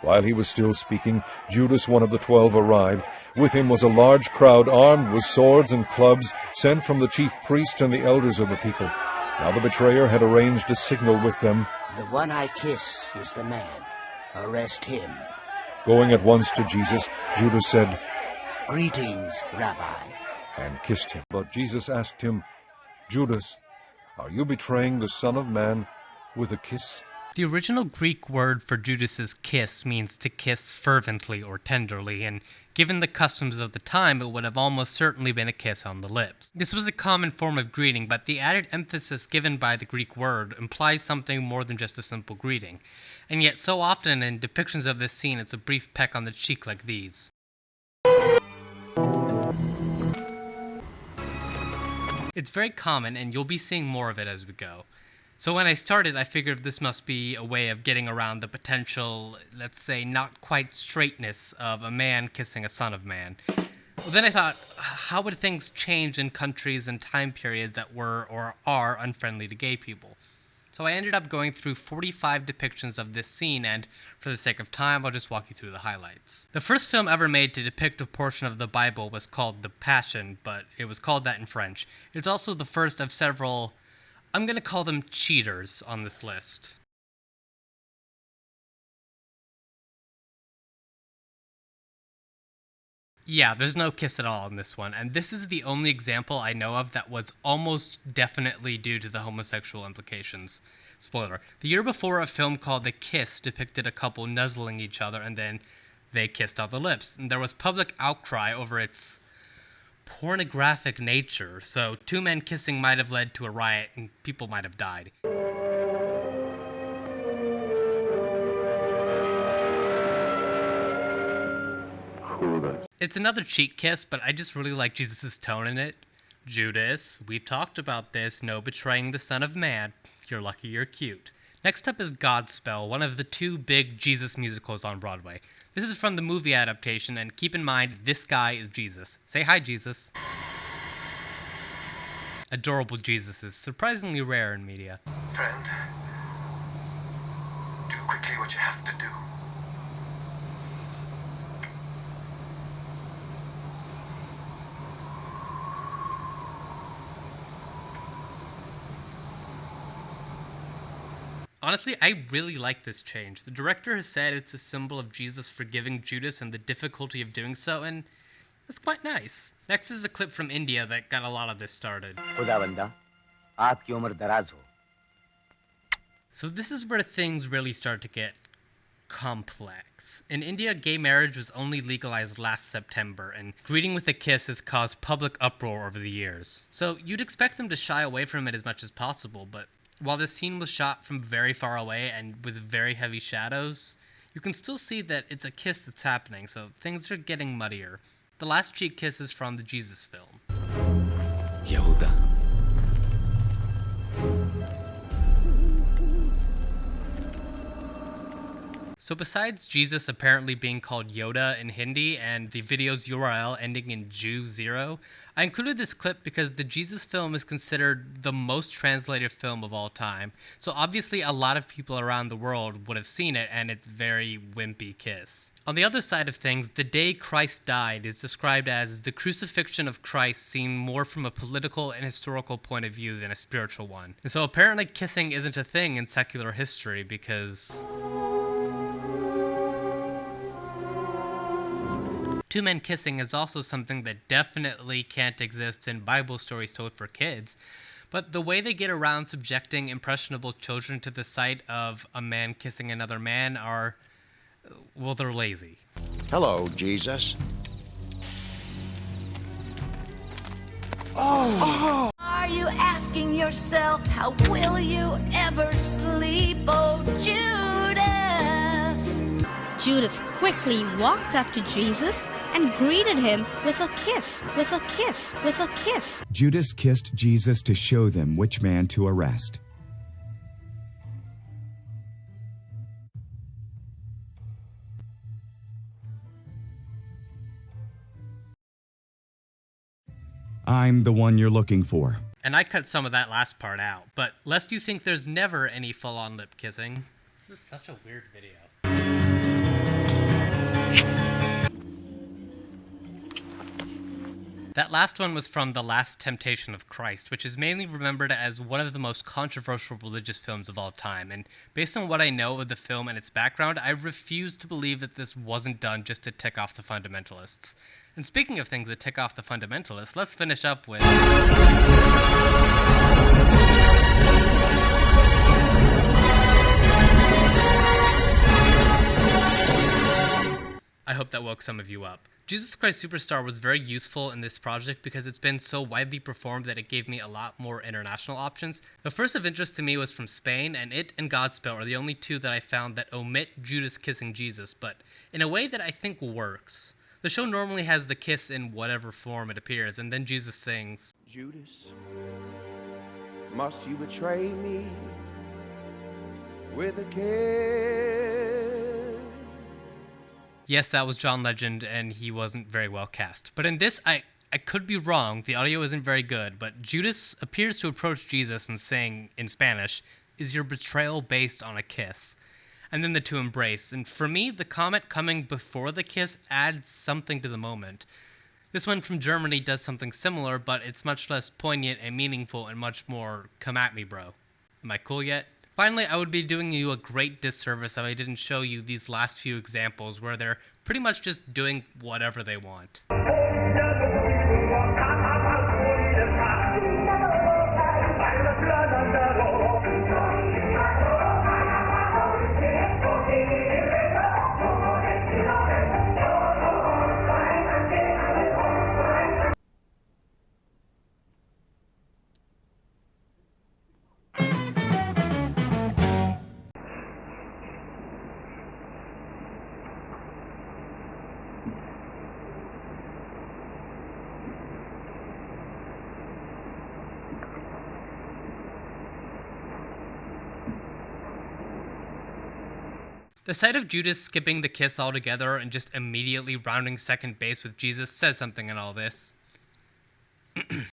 While he was still speaking, Judas, one of the 12, arrived. With him was a large crowd armed with swords and clubs, sent from the chief priests and the elders of the people. Now the betrayer had arranged a signal with them. The one I kiss is the man. Arrest him. Going at once to Jesus, Judas said, Greetings, Rabbi. And kissed him. But Jesus asked him, Judas, are you betraying the Son of Man with a kiss? The original Greek word for Judas's kiss means to kiss fervently or tenderly, and given the customs of the time, it would have almost certainly been a kiss on the lips. This was a common form of greeting, but the added emphasis given by the Greek word implies something more than just a simple greeting. And yet so often in depictions of this scene, it's a brief peck on the cheek like these. It's very common, and you'll be seeing more of it as we go. So when I started, I figured this must be a way of getting around the potential, let's say, not quite straightness of a man kissing a son of man. Well, then I thought, how would things change in countries and time periods that were or are unfriendly to gay people? So I ended up going through 45 depictions of this scene, and for the sake of time, I'll just walk you through the highlights. The first film ever made to depict a portion of the Bible was called The Passion, but it was called that in French. It's also the first of several, I'm going to call them cheaters, on this list. Yeah, there's no kiss at all in this one, and this is the only example I know of that was almost definitely due to the homosexual implications. Spoiler, the year before, a film called The Kiss depicted a couple nuzzling each other and then they kissed on the lips, and there was public outcry over its pornographic nature, so two men kissing might have led to a riot and people might have died. It's another cheek kiss, but I just really like Jesus' tone in it. Judas, we've talked about this, no betraying the Son of Man. You're lucky you're cute. Next up is Godspell, one of the two big Jesus musicals on Broadway. This is from the movie adaptation, and keep in mind, this guy is Jesus. Say hi, Jesus. Adorable Jesus is surprisingly rare in media. Friend, do quickly what you have to do. Honestly, I really like this change. The director has said it's a symbol of Jesus forgiving Judas and the difficulty of doing so, and it's quite nice. Next is a clip from India that got a lot of this started. So this is where things really start to get complex. In India, gay marriage was only legalized last September, and greeting with a kiss has caused public uproar over the years. So you'd expect them to shy away from it as much as possible, but while this scene was shot from very far away and with very heavy shadows, you can still see that it's a kiss that's happening, so things are getting muddier. The last cheek kiss is from the Jesus film. Yehuda. So besides Jesus apparently being called Yoda in Hindi and the video's URL ending in Jew0, I included this clip because the Jesus film is considered the most translated film of all time. So obviously a lot of people around the world would have seen it, and it's very wimpy kiss. On the other side of things, the day Christ died is described as the crucifixion of Christ seen more from a political and historical point of view than a spiritual one. And so apparently kissing isn't a thing in secular history because two men kissing is also something that definitely can't exist in Bible stories told for kids, but the way they get around subjecting impressionable children to the sight of a man kissing another man are, well, they're lazy. Hello, Jesus. Are you asking yourself, how will you ever sleep, oh Judas? Judas quickly walked up to Jesus and greeted him with a kiss, with a kiss, with a kiss. Judas kissed Jesus to show them which man to arrest. I'm the one you're looking for. And I cut some of that last part out, but lest you think there's never any full-on lip kissing, this is such a weird video. last one was from The Last Temptation of Christ, which is mainly remembered as one of the most controversial religious films of all time, and based on what I know of the film and its background, I refuse to believe that this wasn't done just to tick off the fundamentalists. And speaking of things that tick off the fundamentalists, let's finish up with... I hope that woke some of you up. Jesus Christ Superstar was very useful in this project because it's been so widely performed that it gave me a lot more international options. The first of interest to me was from Spain, and it and Godspell are the only two that I found that omit Judas kissing Jesus, but in a way that I think works. The show normally has the kiss in whatever form it appears, and then Jesus sings, Judas, must you betray me with a kiss? Yes, that was John Legend, and he wasn't very well cast. But in this, I could be wrong, the audio isn't very good, but Judas appears to approach Jesus and saying, in Spanish, "Is your betrayal based on a kiss?" And then the two embrace, and for me, the comment coming before the kiss adds something to the moment. This one from Germany does something similar, but it's much less poignant and meaningful and much more, come at me, bro. Am I cool yet? Finally, I would be doing you a great disservice if I didn't show you these last few examples where they're pretty much just doing whatever they want. The sight of Judas skipping the kiss altogether and just immediately rounding second base with Jesus says something in all this.